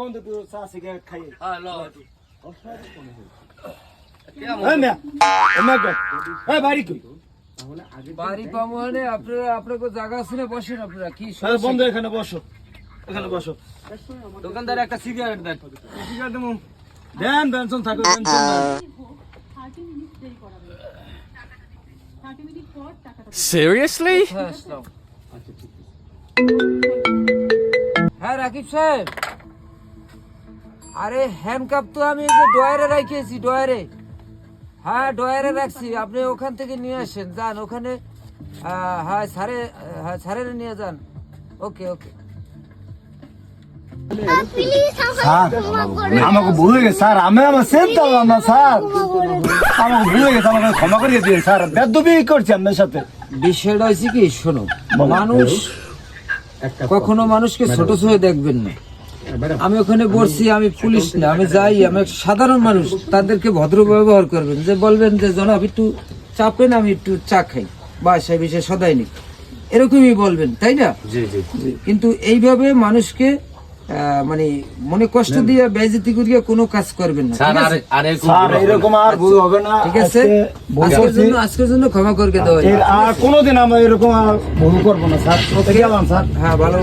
বন্ধু তুই চা সিগারেট খাই হ্যাঁ ল বাড়ি কই বাড়ি পাবো মানে আপনাকে জায়গা আছে না, বসেন আপনারা কি বন্ধু এখানে বসো, এখানে বসো। দোকানদার একটা সিগারেট দেন। সিগারেট দেবো দেন, বেনশন থাকো, বেনশন না। 30 মিনিট দেরি করাবে, 30 মিনিট পর টাকাটা Seriously? হ্যাঁ আসসালাম। হ্যাঁ রাকিব সাহেব, আরে হ্যান্ডকাপ তো আমি এই যে ডয়ারে রাখিয়েছি, ডয়ারে। হ্যাঁ ডয়ারে রাখছি, আপনি ওখান থেকে নিয়ে আসেন, যান ওখানে। হ্যাঁ স্যারের নিয়ে যান। ওকে ওকে। স্যার আমাকে ভুলে গেছে স্যার, আমি আমার চিন্তা করলাম না স্যার, আমাকে ভুলে গেছে, আমাকে ক্ষমা করে দিয়ে স্যার, বেদবি করছি আপনার সাথে। বিষয়টা হয়েছে কি, শোনো, মানুষ কখনো মানুষকে ছোট চোখে দেখবেন না। আমি ওখানে বসছি, আমি পুলিশ না, আমি যাই, আমি এক সাধারণ মানুষ, তাদেরকে ভদ্র ব্যবহার করবেন, যে বলবেন যে জনাব একটু চাপেন, আমি একটু চা খাই বা সে বিষয়ে সদাই নি, এরকমই বলবেন, তাই না? কিন্তু এইভাবে মানুষকে মানে মনে কষ্ট দিয়ে বেইজ্জতি করিয়া কোনো কাজ করবেন না, ঠিক আছে? স্যার এরকম আর ভুল হবে না, ঠিক আছে, আজকের জন্য ক্ষমা করে দেওয়া। আর কোনোদিন আমরা এরকম আর ভুল করবো না স্যার। গেলাম স্যার। হ্যাঁ ভালো।